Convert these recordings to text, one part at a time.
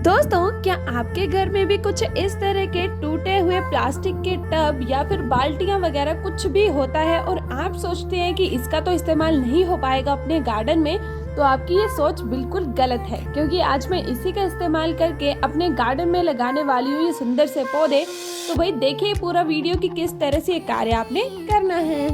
दोस्तों, क्या आपके घर में भी कुछ इस तरह के टूटे हुए प्लास्टिक के टब या फिर बाल्टियां वगैरह कुछ भी होता है और आप सोचते हैं कि इसका तो इस्तेमाल नहीं हो पाएगा अपने गार्डन में? तो आपकी ये सोच बिल्कुल गलत है, क्योंकि आज मैं इसी का इस्तेमाल करके अपने गार्डन में लगाने वाली हूँ ये सुंदर से पौधे। तो भाई देखिए पूरा वीडियो कि किस तरह से ये कार्य आपने करना है।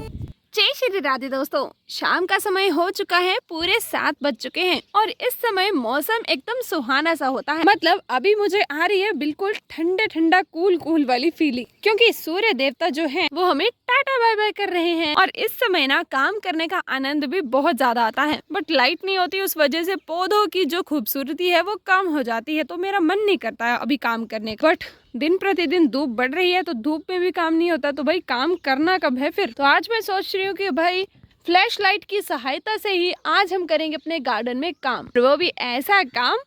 जय श्री राधे दोस्तों, शाम का समय हो चुका है, पूरे 7 बज चुके हैं और इस समय मौसम एकदम सुहाना सा होता है। मतलब अभी मुझे आ रही है बिल्कुल ठंडे ठंडा कूल कूल वाली फीलिंग, क्योंकि सूर्य देवता जो है वो हमें टाटा बाय बाय कर रहे हैं। और इस समय ना काम करने का आनंद भी बहुत ज्यादा आता है, बट लाइट नहीं होती, उस वजह से पौधों की जो खूबसूरती है वो कम हो जाती है। तो मेरा मन नहीं करता है अभी काम करने का, बट दिन प्रतिदिन धूप बढ़ रही है तो धूप में भी काम नहीं होता, तो भाई काम करना कब है फिर। तो आज मैं सोच रही हूँ कि भाई फ्लैश लाइट की सहायता से ही आज हम करेंगे अपने गार्डन में काम, और वो भी ऐसा काम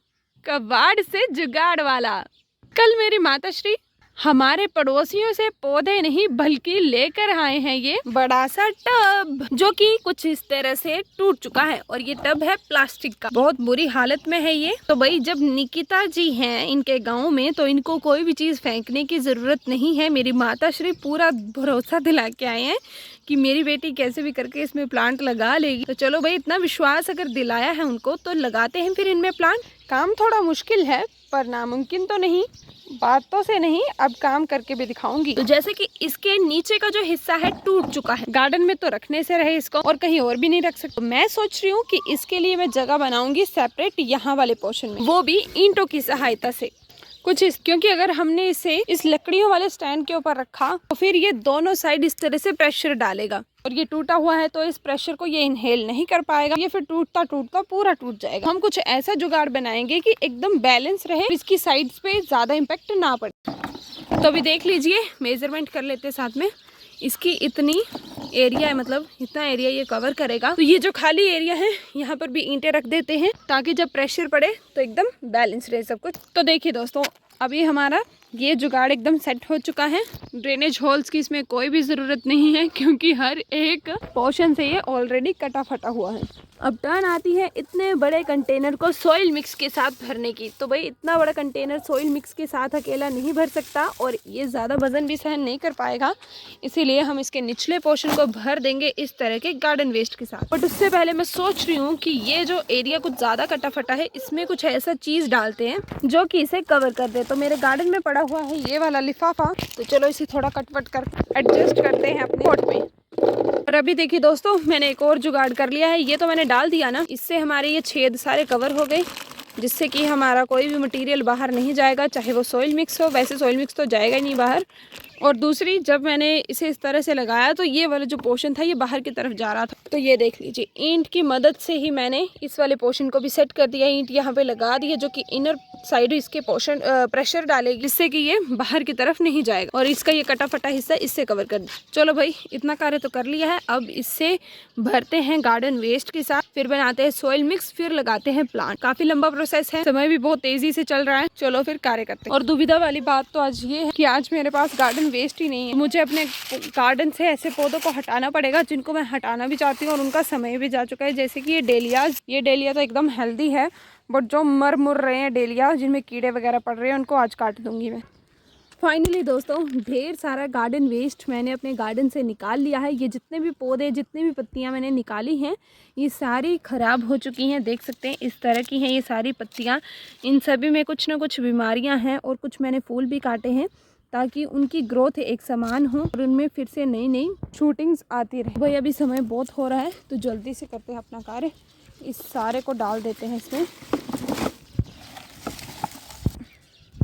कबाड़ से जुगाड़ वाला। कल मेरी माताश्री हमारे पड़ोसियों से पौधे नहीं बल्कि लेकर आए हैं ये बड़ा सा टब, जो कि कुछ इस तरह से टूट चुका है। और ये टब है प्लास्टिक का, बहुत बुरी हालत में है ये। तो भाई जब निकिता जी हैं इनके गांव में, तो इनको कोई भी चीज फेंकने की जरूरत नहीं है। मेरी माताश्री पूरा भरोसा दिला के आए हैं कि मेरी बेटी कैसे भी करके इसमें प्लांट लगा लेगी। तो चलो भाई, इतना विश्वास अगर दिलाया है उनको तो लगाते हैं फिर इनमें प्लांट। काम थोड़ा मुश्किल है पर नामुमकिन तो नहीं, बातों से नहीं, अब काम करके भी दिखाऊंगी। तो जैसे कि इसके नीचे का जो हिस्सा है टूट चुका है, गार्डन में तो रखने से रहे इसको और कहीं और भी नहीं रख सकते। मैं सोच रही हूँ कि इसके लिए मैं जगह बनाऊंगी सेपरेट यहाँ वाले पोर्शन में, वो भी ईंटों की सहायता से कुछ क्योंकि अगर हमने इसे इस लकड़ियों वाले स्टैंड के ऊपर रखा तो फिर ये दोनों साइड इस तरह से प्रेशर डालेगा, और ये टूटा हुआ है तो इस प्रेशर को ये इनहेल नहीं कर पाएगा, ये फिर टूटता टूटता पूरा टूट जाएगा। हम कुछ ऐसा जुगाड़ बनाएंगे कि एकदम बैलेंस रहे, इसकी साइड्स पे ज्यादा इम्पैक्ट ना पड़े। तो अभी देख लीजिए, मेजरमेंट कर लेते साथ में। इसकी इतनी एरिया है, मतलब इतना एरिया ये कवर करेगा। तो ये जो खाली एरिया है यहाँ पर भी ईंटें रख देते हैं ताकि जब प्रेशर पड़े तो एकदम बैलेंस रहे सब कुछ। तो देखिए दोस्तों, अभी हमारा ये जुगाड़ एकदम सेट हो चुका है। ड्रेनेज होल्स की इसमें कोई भी ज़रूरत नहीं है, क्योंकि हर एक पोर्शन से ये ऑलरेडी कटा फटा हुआ है। अब टर्न आती है इतने बड़े कंटेनर को सॉइल मिक्स के साथ भरने की। तो भाई इतना बड़ा कंटेनर सॉइल मिक्स के साथ अकेला नहीं भर सकता, और ये ज़्यादा वजन भी सहन नहीं कर पाएगा, इसीलिए हम इसके निचले पोर्शन को भर देंगे इस तरह के गार्डन वेस्ट के साथ। बट उससे पहले मैं सोच रही हूँ कि ये जो एरिया कुछ ज़्यादा कटा फटा है, इसमें कुछ ऐसा चीज़ डालते हैं जो कि इसे कवर कर दे। तो मेरे गार्डन में पड़ा हुआ है ये वाला लिफाफा, तो चलो इसे थोड़ा कटवट कर एडजस्ट करते हैं अपने पॉट में। और अभी देखिए दोस्तों, मैंने एक और जुगाड़ कर लिया है। ये तो मैंने डाल दिया ना, इससे हमारे ये छेद सारे कवर हो गए, जिससे कि हमारा कोई भी मटेरियल बाहर नहीं जाएगा, चाहे वो सॉइल मिक्स हो। वैसे सॉइल मिक्स तो जाएगा ही नहीं बाहर। और दूसरी, जब मैंने इसे इस तरह से लगाया तो ये वाला जो पोर्शन था ये बाहर की तरफ जा रहा था। तो ये देख लीजिए, ईंट की मदद से ही मैंने इस वाले पोर्शन को भी सेट कर दिया। ईंट यहाँ पे लगा दी है जो कि इनर साइड इसके पोर्शन प्रेशर डालेगी, जिससे कि ये बाहर की तरफ नहीं जाएगा, और इसका ये कटा फटा हिस्सा इससे कवर कर दिया। चलो भाई, इतना कार्य तो कर लिया है। अब इससे भरते हैं गार्डन वेस्ट के साथ, फिर बनाते हैं सॉइल मिक्स, फिर लगाते हैं प्लांट। काफी लंबा प्रोसेस है, समय भी बहुत तेजी से चल रहा है। चलो फिर कार्य करते हैं। और दुविधा वाली बात तो आज ये है कि आज मेरे पास गार्डन वेस्ट ही नहीं है। मुझे अपने गार्डन से ऐसे पौधों को हटाना पड़ेगा जिनको मैं हटाना भी चाहती हूँ, और उनका समय भी जा चुका है। जैसे कि ये डेलियाज, ये डेलिया तो एकदम हेल्दी है, बट जो मर मुर रहे हैं डेलिया, जिनमें कीड़े वगैरह पड़ रहे हैं, उनको आज काट दूंगी मैं। फाइनली दोस्तों, ढेर सारा गार्डन वेस्ट मैंने अपने गार्डन से निकाल लिया है। ये जितने भी पौधे, जितनी भी पत्तियां मैंने निकाली हैं, ये सारी ख़राब हो चुकी हैं। देख सकते हैं इस तरह की हैं ये सारी पत्तियां। इन सभी में कुछ ना कुछ बीमारियां हैं, और कुछ मैंने फूल भी काटे हैं ताकि उनकी ग्रोथ एक समान हो और उनमें फिर से नई नई शूटिंग्स आती रहे। भाई अभी समय बहुत हो रहा है, तो जल्दी से करते हैं अपना कार्य। इस सारे को डाल देते हैं इसमें।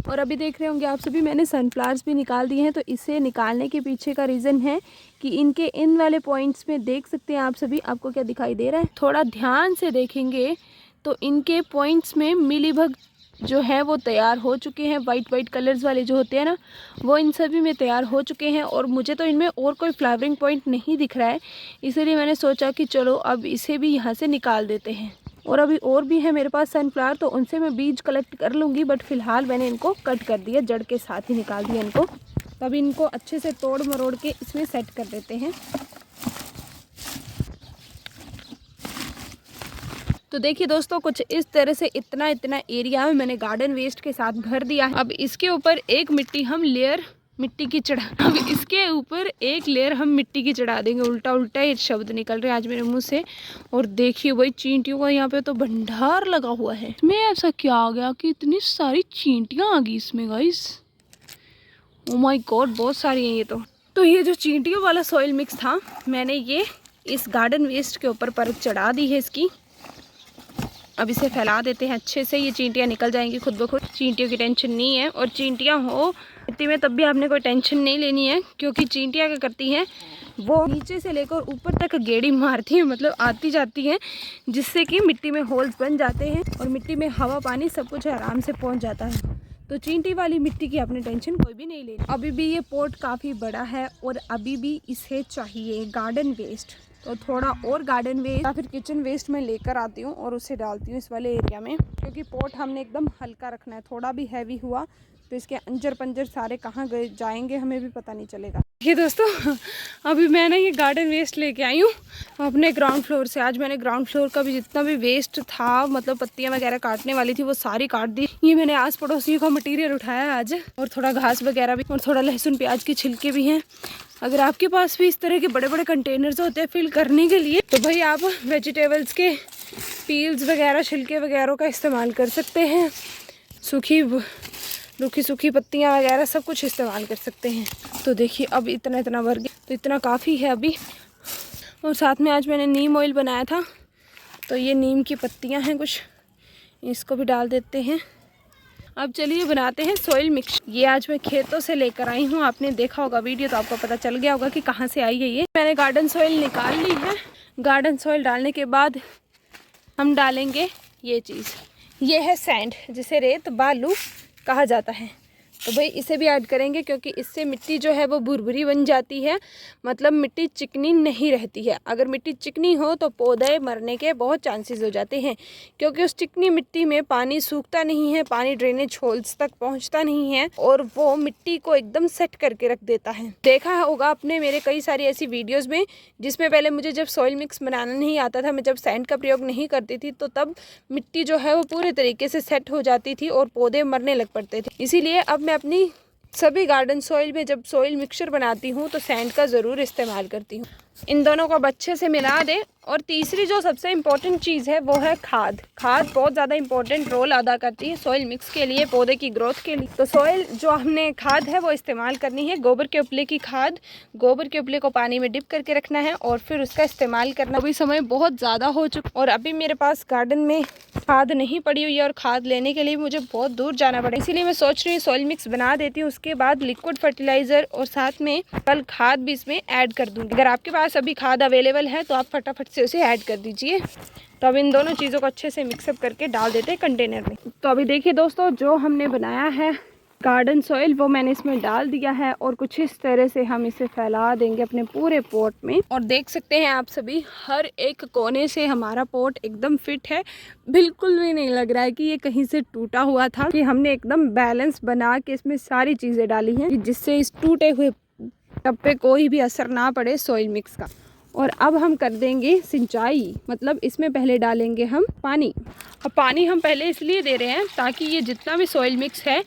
और अभी देख रहे होंगे आप सभी, मैंने सनफ्लावर्स भी निकाल दिए हैं। तो इसे निकालने के पीछे का रीज़न है कि इनके इन वाले पॉइंट्स में देख सकते हैं आप सभी, आपको क्या दिखाई दे रहा है, थोड़ा ध्यान से देखेंगे तो इनके पॉइंट्स में मिलीबग जो है वो तैयार हो चुके हैं। वाइट कलर्स वाले जो होते हैं ना, वो इन सभी में तैयार हो चुके हैं। और मुझे तो इनमें और कोई फ्लावरिंग पॉइंट नहीं दिख रहा है, इसलिए मैंने सोचा कि चलो अब इसे भी यहाँ से निकाल देते हैं। और अभी और भी है मेरे पास सनफ्लावर, तो उनसे मैं बीज कलेक्ट कर लूँगी, बट फिलहाल मैंने इनको कट कर दिया, जड़ के साथ ही निकाल दिया इनको। तब इनको अच्छे से तोड़ मरोड़ के इसमें सेट कर देते हैं। तो देखिए दोस्तों, कुछ इस तरह से इतना एरिया मैंने गार्डन वेस्ट के साथ भर दिया है। अब इसके ऊपर एक मिट्टी की चढ़ा अब इसके ऊपर एक लेयर हम मिट्टी की चढ़ा देंगे। उल्टा ये शब्द निकल रहे हैं आज मेरे मुंह से। और देखिए भाई, चींटियों का यहाँ पे तो भंडार लगा हुआ है। इसमें ऐसा क्या आ गया कि इतनी सारी चींटियां आ गई इसमें गाइस। ओ माय गॉड, बहुत सारी हैं ये तो ये जो चींटियों वाला सॉइल मिक्स था, मैंने ये इस गार्डन वेस्ट के ऊपर परत चढ़ा दी है इसकी। अब इसे फैला देते हैं अच्छे से। ये चींटियाँ निकल जाएंगी खुद ब खुद, चींटियों की टेंशन नहीं है। और चींटियाँ हो मिट्टी में तब भी आपने कोई टेंशन नहीं लेनी है, क्योंकि चींटियाँ क्या करती हैं, वो नीचे से लेकर ऊपर तक गेड़ी मारती हैं, मतलब आती जाती हैं, जिससे कि मिट्टी में होल्स बन जाते हैं और मिट्टी में हवा पानी सब कुछ आराम से पहुँच जाता है। तो चींटी वाली मिट्टी की आपने टेंशन कोई भी नहीं लेनी। अभी भी ये पॉट काफ़ी बड़ा है और अभी भी इसे चाहिए गार्डन वेस्ट। तो थोड़ा और गार्डन वेस्ट या फिर किचन वेस्ट में लेकर आती हूँ और उसे डालती हूँ इस वाले एरिया में, क्योंकि पॉट हमने एकदम हल्का रखना है। थोड़ा भी हैवी हुआ तो इसके अंजर पंजर सारे कहाँ गए जाएंगे हमें भी पता नहीं चलेगा। ये दोस्तों, अभी मैं ना ये गार्डन वेस्ट लेके आई हूँ अपने ग्राउंड फ्लोर से। आज मैंने ग्राउंड फ्लोर का भी जितना भी वेस्ट था, मतलब पत्तियाँ वगैरह काटने वाली थी, वो सारी काट दी। ये मैंने आस पड़ोसियों का मटेरियल उठाया आज, और थोड़ा घास वगैरह भी, और थोड़ा लहसुन प्याज के छिलके भी हैं। अगर आपके पास भी इस तरह के बड़े बड़े कंटेनर्स होते हैं फिल करने के लिए, तो भाई आप वेजिटेबल्स के पील्स वगैरह, छिलके वगैरह का इस्तेमाल कर सकते हैं। सूखी पत्तियाँ वगैरह सब कुछ इस्तेमाल कर सकते हैं। तो देखिए अब इतना भर गया, तो इतना काफ़ी है अभी। और साथ में आज मैंने नीम ऑयल बनाया था, तो ये नीम की पत्तियाँ हैं कुछ, इसको भी डाल देते हैं। अब चलिए बनाते हैं सॉइल मिक्स। ये आज मैं खेतों से लेकर आई हूँ, आपने देखा होगा वीडियो तो आपको पता चल गया होगा कि कहाँ से आई है ये। मैंने गार्डन सॉइल निकाल ली है। गार्डन सॉइल डालने के बाद हम डालेंगे ये चीज़, ये है सैंड, जिसे रेत बालू कहा जाता है। तो भाई इसे भी ऐड करेंगे, क्योंकि इससे मिट्टी जो है वो भुरभुरी बन जाती है, मतलब मिट्टी चिकनी नहीं रहती है। अगर मिट्टी चिकनी हो तो पौधे मरने के बहुत चांसेस हो जाते हैं, क्योंकि उस चिकनी मिट्टी में पानी सूखता नहीं है, पानी ड्रेनेज होल्स तक पहुंचता नहीं है, और वो मिट्टी को एकदम सेट करके रख देता है। देखा होगा आपने मेरे कई सारी ऐसी वीडियोज़ में, जिसमें पहले मुझे जब सॉइल मिक्स बनाना नहीं आता था, मैं जब सैंड का प्रयोग नहीं करती थी, तो तब मिट्टी जो है वो पूरे तरीके से सेट हो जाती थी और पौधे मरने लग पड़ते थे। इसीलिए अब अपनी सभी गार्डन सॉइल में जब सॉइल मिक्सचर बनाती हूँ तो सैंड का ज़रूर इस्तेमाल करती हूँ। इन दोनों को अच्छे से मिला दें। और तीसरी जो सबसे इम्पोर्टेंट चीज़ है वो है खाद। खाद बहुत ज़्यादा इम्पोर्टेंट रोल अदा करती है सॉइल मिक्स के लिए, पौधे की ग्रोथ के लिए। तो सॉइल जो हमने खाद है वो इस्तेमाल करनी है, गोबर के उपले की खाद। गोबर के उपले को पानी में डिप करके रखना है और फिर उसका इस्तेमाल करना। अभी समय बहुत ज़्यादा हो चुका और अभी मेरे पास गार्डन में खाद नहीं पड़ी हुई है, और खाद लेने के लिए मुझे बहुत दूर जाना पड़े। इसीलिए मैं सोच रही हूँ सॉइल मिक्स बना देती हूँ, उसके बाद लिक्विड फर्टिलाइज़र और साथ में कल खाद भी इसमें ऐड कर दूँगी। अगर आपके पास अभी खाद अवेलेबल है तो आप फटाफट से उसे ऐड कर दीजिए। तो अब इन दोनों चीज़ों को अच्छे से मिक्सअप करके डाल देते हैं कंटेनर में। तो अभी देखिए दोस्तों, जो हमने बनाया है गार्डन सॉइल वो मैंने इसमें डाल दिया है, और कुछ इस तरह से हम इसे फैला देंगे अपने पूरे पॉट में। और देख सकते हैं आप सभी, हर एक कोने से हमारा पॉट एकदम फिट है। बिल्कुल भी नहीं लग रहा है कि ये कहीं से टूटा हुआ था, कि हमने एकदम बैलेंस बना के इसमें सारी चीज़ें डाली हैं, जिससे इस टूटे हुए टब पे कोई भी असर ना पड़े सॉइल मिक्स का। और अब हम कर देंगे सिंचाई, मतलब इसमें पहले डालेंगे हम पानी। और पानी हम पहले इसलिए दे रहे हैं ताकि ये जितना भी सॉइल मिक्स है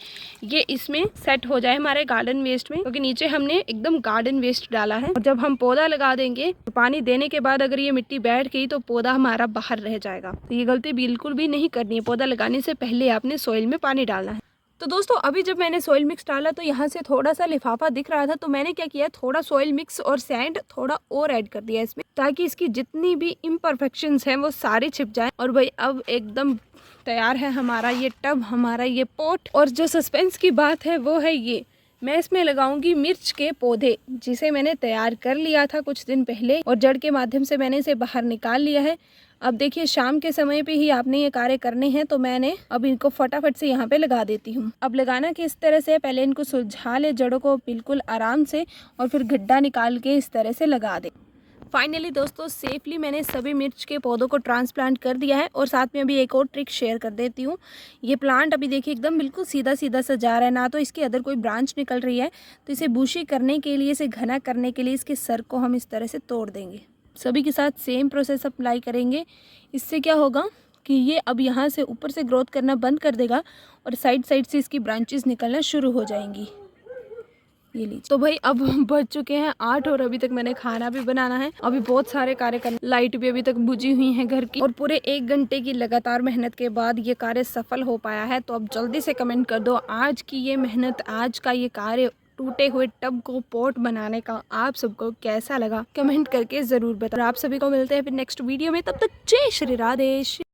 ये इसमें सेट हो जाए हमारे गार्डन वेस्ट में, क्योंकि नीचे हमने एकदम गार्डन वेस्ट डाला है। और जब हम पौधा लगा देंगे तो पानी देने के बाद अगर ये मिट्टी बैठ गई तो पौधा हमारा बाहर रह जाएगा। तो ये गलती बिल्कुल भी नहीं करनी है। पौधा लगाने से पहले आपने सॉइल में पानी डालना है। तो दोस्तों अभी जब मैंने सॉइल मिक्स डाला तो यहाँ से थोड़ा सा लिफाफा दिख रहा था, तो मैंने क्या किया, थोड़ा सॉइल मिक्स और सैंड थोड़ा और ऐड कर दिया इसमें, ताकि इसकी जितनी भी इम्परफेक्शंस हैं वो सारी छिप जाए। और भाई अब एकदम तैयार है हमारा ये टब, हमारा ये पॉट। और जो सस्पेंस की बात है वो है ये, मैं इसमें लगाऊंगी मिर्च के पौधे, जिसे मैंने तैयार कर लिया था कुछ दिन पहले, और जड़ के माध्यम से मैंने इसे बाहर निकाल लिया है। अब देखिए शाम के समय पे ही आपने ये कार्य करने हैं, तो मैंने अब इनको फटाफट से यहाँ पे लगा देती हूँ। अब लगाना कि इस तरह से पहले इनको सुलझा ले जड़ों को बिल्कुल आराम से, और फिर गड्ढा निकाल के इस तरह से लगा दे। फाइनली दोस्तों सेफली मैंने सभी मिर्च के पौधों को ट्रांसप्लांट कर दिया है। और साथ में अभी एक और ट्रिक शेयर कर देती हूँ। ये प्लांट अभी देखिए एकदम बिल्कुल सीधा सीधा सा जा रहा है, ना तो इसके अंदर कोई ब्रांच निकल रही है। तो इसे बूशी करने के लिए, इसे घना करने के लिए इसके सर को हम इस तरह से तोड़ देंगे। सभी के साथ सेम प्रोसेस अप्लाई करेंगे। इससे क्या होगा, कि ये अब यहाँ से ऊपर से ग्रोथ करना बंद कर देगा और साइड साइड से इसकी ब्रांचेस निकलना शुरू हो जाएंगी। ये लीजिए। तो भाई अब बज चुके हैं 8 और अभी तक मैंने खाना भी बनाना है, अभी बहुत सारे कार्य करना, लाइट भी अभी तक बुझी हुई है घर की, और पूरे 1 घंटे की लगातार मेहनत के बाद ये कार्य सफल हो पाया है। तो अब जल्दी से कमेंट कर दो आज की ये मेहनत, आज का ये कार्य टूटे हुए टब को पॉट बनाने का आप सबको कैसा लगा, कमेंट करके जरूर बताओ। आप सभी को मिलते हैं फिर नेक्स्ट वीडियो में, तब तक जय श्री राधेश।